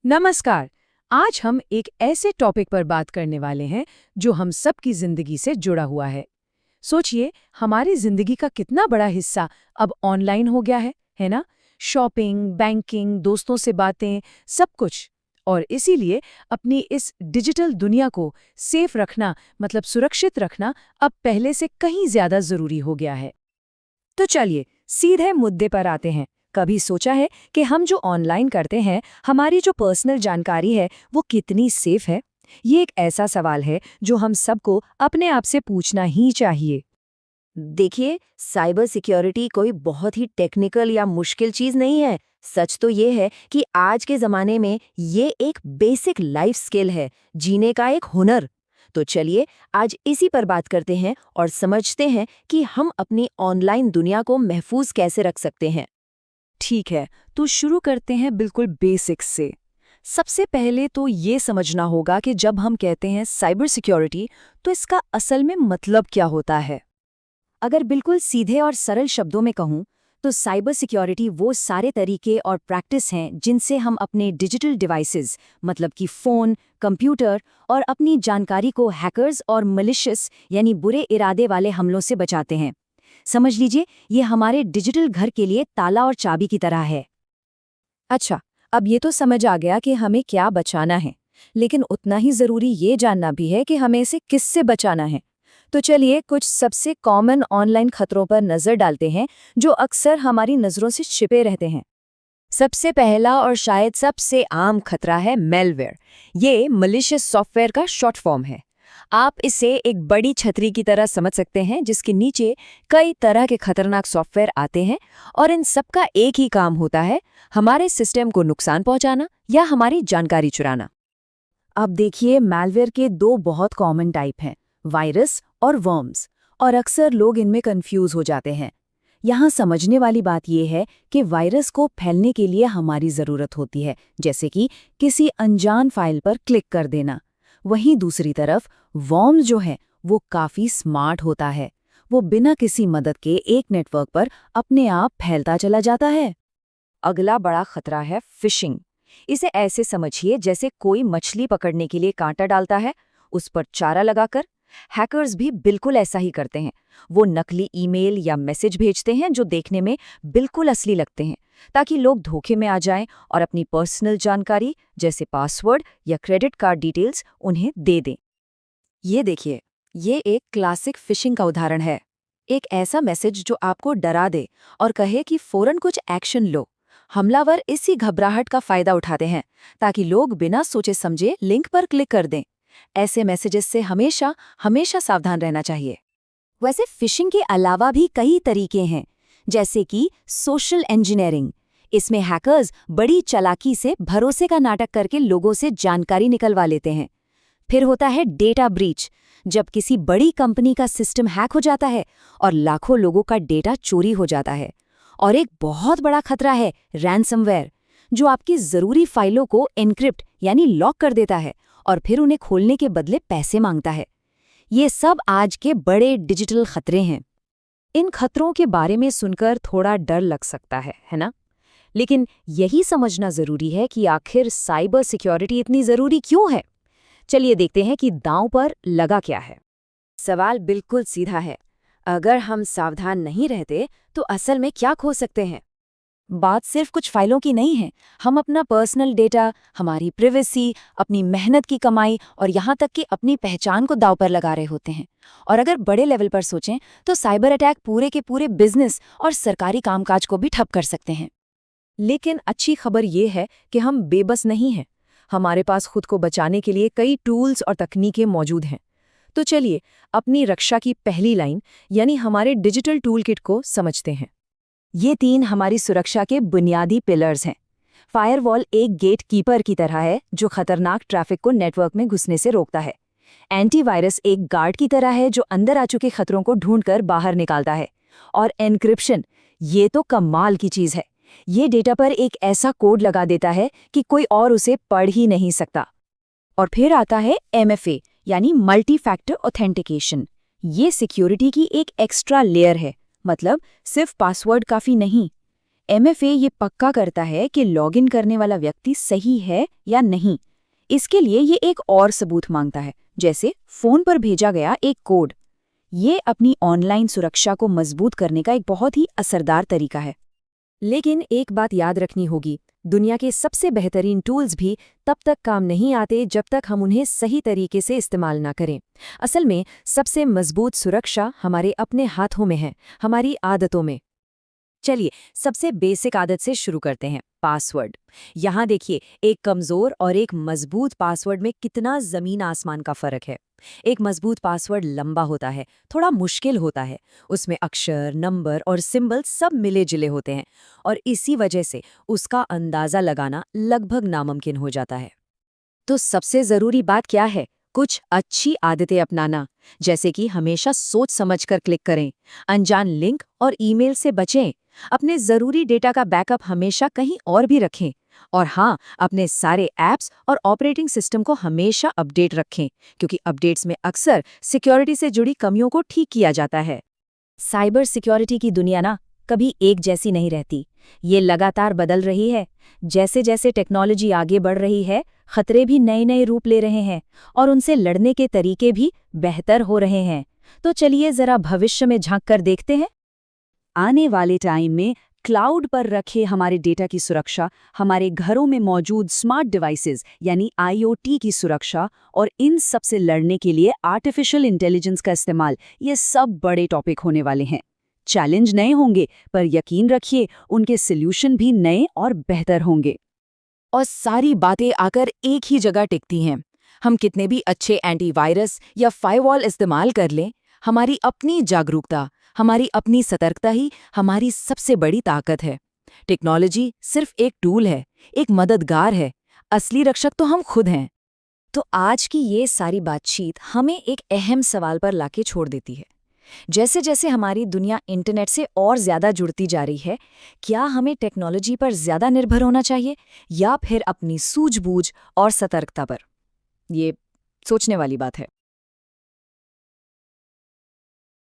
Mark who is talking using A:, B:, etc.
A: नमस्कार। आज हम एक ऐसे टॉपिक पर बात करने वाले हैं जो हम सब की जिंदगी से जुड़ा हुआ है। सोचिए, हमारी जिंदगी का कितना बड़ा हिस्सा अब ऑनलाइन हो गया है ना? शॉपिंग, बैंकिंग, दोस्तों से बातें, सब कुछ। और इसीलिए अपनी इस डिजिटल दुनिया को सेफ रखना, मतलब सुरक्षित रखना, अब पहले से कहीं ज्यादा जरूरी हो गया है। तो चलिए सीधे मुद्दे पर आते हैं। कभी सोचा है कि हम जो ऑनलाइन करते हैं, हमारी जो पर्सनल जानकारी है, वो कितनी सेफ है? ये एक ऐसा सवाल है जो हम सबको अपने आप से पूछना ही चाहिए।
B: देखिए, साइबर सिक्योरिटी कोई बहुत ही टेक्निकल या मुश्किल चीज नहीं है। सच तो ये है कि आज के जमाने में ये एक बेसिक लाइफ स्किल है, जीने का एक हुनर। तो चलिए आज इसी पर बात करते हैं और समझते हैं कि हम अपनी ऑनलाइन दुनिया को महफूज कैसे रख सकते हैं।
A: ठीक है, तो शुरू करते हैं बिल्कुल बेसिक्स से। सबसे पहले तो ये समझना होगा कि जब हम कहते हैं साइबर सिक्योरिटी, तो इसका असल में मतलब क्या होता है।
B: अगर बिल्कुल सीधे और सरल शब्दों में कहूँ तो साइबर सिक्योरिटी वो सारे तरीके और प्रैक्टिस हैं जिनसे हम अपने डिजिटल डिवाइसेस, मतलब कि फ़ोन, कंप्यूटर और अपनी जानकारी को हैकर्स और मलिशियस यानी बुरे इरादे वाले हमलों से बचाते हैं। समझ लीजिए, ये हमारे डिजिटल घर के लिए ताला और चाबी की तरह है।
A: अच्छा, अब ये तो समझ आ गया कि हमें क्या बचाना है, लेकिन उतना ही ज़रूरी ये जानना भी है कि हमें इसे किससे बचाना है। तो चलिए कुछ सबसे कॉमन ऑनलाइन खतरों पर नज़र डालते हैं जो अक्सर हमारी नज़रों से छिपे रहते हैं। सबसे पहला और शायद सबसे आम खतरा है मेलवेयर। ये मलिशियस सॉफ्टवेयर का शॉर्ट फॉर्म है। आप इसे एक बड़ी छतरी की तरह समझ सकते हैं जिसके नीचे कई तरह के खतरनाक सॉफ्टवेयर आते हैं, और इन सब का एक ही काम होता है, हमारे सिस्टम को नुकसान पहुंचाना या हमारी जानकारी चुराना।
B: अब देखिए, मैलवेयर के दो बहुत कॉमन टाइप हैं, वायरस और वर्म्स, और अक्सर लोग इनमें कंफ्यूज हो जाते हैं। यहाँ समझने वाली बात यह है कि वायरस को फैलने के लिए हमारी ज़रूरत होती है, जैसे कि किसी अनजान फाइल पर क्लिक कर देना। वहीं दूसरी तरफ वर्म्स जो है वो काफ़ी स्मार्ट होता है। वो बिना किसी मदद के एक नेटवर्क पर अपने आप फैलता चला जाता है।
A: अगला बड़ा खतरा है फिशिंग। इसे ऐसे समझिए जैसे कोई मछली पकड़ने के लिए कांटा डालता है, उस पर चारा लगाकर। हैकर्स भी बिल्कुल ऐसा ही करते हैं। वो नकली ईमेल या मैसेज भेजते हैं जो देखने में बिल्कुल असली लगते हैं, ताकि लोग धोखे में आ जाएं और अपनी पर्सनल जानकारी जैसे पासवर्ड या क्रेडिट कार्ड डिटेल्स उन्हें दे दें। ये देखिए, ये एक क्लासिक फिशिंग का उदाहरण है। एक ऐसा मैसेज जो आपको डरा दे और कहे कि फौरन कुछ एक्शन लो। हमलावर इसी घबराहट का फायदा उठाते हैं ताकि लोग बिना सोचे समझे लिंक पर क्लिक कर दें। ऐसे मैसेजेस से हमेशा हमेशा सावधान रहना चाहिए।
B: वैसे फिशिंग के अलावा भी कई तरीके हैं, जैसे कि सोशल इंजीनियरिंग। इसमें हैकर्स बड़ी चालाकी से भरोसे का नाटक करके लोगों से जानकारी निकलवा लेते हैं। फिर होता है डेटा ब्रीच, जब किसी बड़ी कंपनी का सिस्टम हैक हो जाता है और लाखों लोगों का डेटा चोरी हो जाता है। और एक बहुत बड़ा खतरा है रैनसमवेयर, जो आपकी ज़रूरी फाइलों को एन्क्रिप्ट यानी लॉक कर देता है और फिर उन्हें खोलने के बदले पैसे मांगता है। ये सब आज के बड़े डिजिटल खतरे हैं।
A: इन खतरों के बारे में सुनकर थोड़ा डर लग सकता है ना? लेकिन यही समझना ज़रूरी है कि आखिर साइबर सिक्योरिटी इतनी ज़रूरी क्यों है। चलिए देखते हैं कि दांव पर लगा क्या है।
B: सवाल बिल्कुल सीधा है। अगर हम सावधान नहीं रहते तो असल में क्या खो सकते हैं?
A: बात सिर्फ कुछ फाइलों की नहीं है। हम अपना पर्सनल डेटा, हमारी प्राइवेसी, अपनी मेहनत की कमाई और यहाँ तक कि अपनी पहचान को दांव पर लगा रहे होते हैं। और अगर बड़े लेवल पर सोचें तो साइबर अटैक पूरे के पूरे बिजनेस और सरकारी कामकाज को भी ठप कर सकते हैं। लेकिन अच्छी खबर ये है कि हम बेबस नहीं हैं। हमारे पास खुद को बचाने के लिए कई टूल्स और तकनीकें मौजूद हैं। तो चलिए अपनी रक्षा की पहली लाइन यानी हमारे डिजिटल टूल किट को समझते हैं।
B: ये तीन हमारी सुरक्षा के बुनियादी पिलर्स हैं। फायरवॉल एक गेट कीपर की तरह है जो खतरनाक ट्रैफिक को नेटवर्क में घुसने से रोकता है। एंटीवायरस एक गार्ड की तरह है जो अंदर आ चुके खतरों को ढूंढकर बाहर निकालता है। और एन्क्रिप्शन, ये तो कमाल की चीज़ है। ये डेटा पर एक ऐसा कोड लगा देता है कि कोई और उसे पढ़ ही नहीं सकता। और फिर आता है MFA यानी मल्टी फैक्टर ऑथेंटिकेशन। ये सिक्योरिटी की एक एक्स्ट्रा लेयर है। मतलब सिर्फ पासवर्ड काफ़ी नहीं। MFA ये पक्का करता है कि लॉगिन करने वाला व्यक्ति सही है या नहीं। इसके लिए ये एक और सबूत मांगता है, जैसे फोन पर भेजा गया एक कोड। ये अपनी ऑनलाइन सुरक्षा को मजबूत करने का एक बहुत ही असरदार तरीका है। लेकिन एक बात याद रखनी होगी, दुनिया के सबसे बेहतरीन टूल्स भी तब तक काम नहीं आते जब तक हम उन्हें सही तरीके से इस्तेमाल ना करें। असल में सबसे मजबूत सुरक्षा हमारे अपने हाथों में है, हमारी आदतों में। चलिए सबसे बेसिक आदत से शुरू करते हैं, पासवर्ड। यहाँ देखिए, एक कमजोर और एक मजबूत पासवर्ड में कितना जमीन आसमान का फर्क है। एक मजबूत पासवर्ड लंबा होता है, थोड़ा मुश्किल होता है, उसमें अक्षर, नंबर और सिंबल सब मिले जुले होते हैं, और इसी वजह से उसका अंदाजा लगाना लगभग नामुमकिन हो जाता है। तो सबसे जरूरी बात क्या है? कुछ अच्छी आदतें अपनाना, जैसे कि हमेशा सोच समझकर क्लिक करें, अनजान लिंक और ईमेल से बचें, अपने जरूरी डेटा का बैकअप हमेशा कहीं और भी रखें, और हाँ, अपने सारे ऐप्स और ऑपरेटिंग सिस्टम को हमेशा अपडेट रखें, क्योंकि अपडेट्स में अक्सर सिक्योरिटी से जुड़ी कमियों को ठीक किया जाता है। साइबर सिक्योरिटी की दुनिया ना कभी एक जैसी नहीं रहती, ये लगातार बदल रही है। जैसे जैसे टेक्नोलॉजी आगे बढ़ रही है, खतरे भी नए नए रूप ले रहे हैं और उनसे लड़ने के तरीके भी बेहतर हो रहे हैं। तो चलिए जरा भविष्य में झांक कर देखते हैं। आने वाले टाइम में क्लाउड पर रखे हमारे डेटा की सुरक्षा, हमारे घरों में मौजूद स्मार्ट डिवाइसेस यानी IoT की सुरक्षा, और इन सब से लड़ने के लिए आर्टिफिशियल इंटेलिजेंस का इस्तेमाल, ये सब बड़े टॉपिक होने वाले हैं। चैलेंज नए होंगे, पर यकीन रखिए उनके सॉल्यूशन भी नए और बेहतर होंगे। और सारी बातें आकर एक ही जगह टिकती हैं। हम कितने भी अच्छे एंटीवायरस या फायरवॉल इस्तेमाल कर लें, हमारी अपनी जागरूकता, हमारी अपनी सतर्कता ही हमारी सबसे बड़ी ताकत है। टेक्नोलॉजी सिर्फ एक टूल है, एक मददगार है, असली रक्षक तो हम खुद हैं। तो आज की ये सारी बातचीत हमें एक अहम सवाल पर लाके छोड़ देती है। जैसे जैसे हमारी दुनिया इंटरनेट से और ज्यादा जुड़ती जा रही है, क्या हमें टेक्नोलॉजी पर ज्यादा निर्भर होना चाहिए या फिर अपनी सूझबूझ और सतर्कता पर? ये सोचने वाली बात है।